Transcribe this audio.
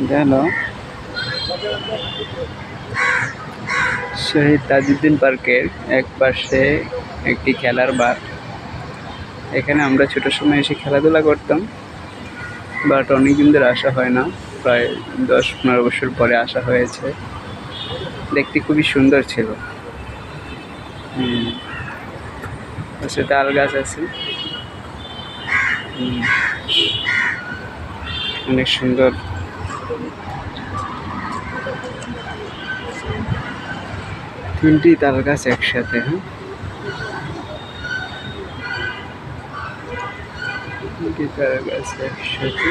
এটা হলো শহীদ তাজউদ্দিন পার্কের এক পাশে একটি খেলার মাঠ। এখানে আমরা ছোট সময় এসে খেলাধুলা করতাম, বাট অনেকদিন ধরে আসা হয় না, প্রায় 10-15 বছর পরে আসা হয়েছে। দেখতে খুবই সুন্দর ছিল। পাশে তাল গাছ আছে, অনেক সুন্দর। 3টি তাল গাছ একসাথে। হ্যাঁ, 3টি তাল গাছ একসাথে।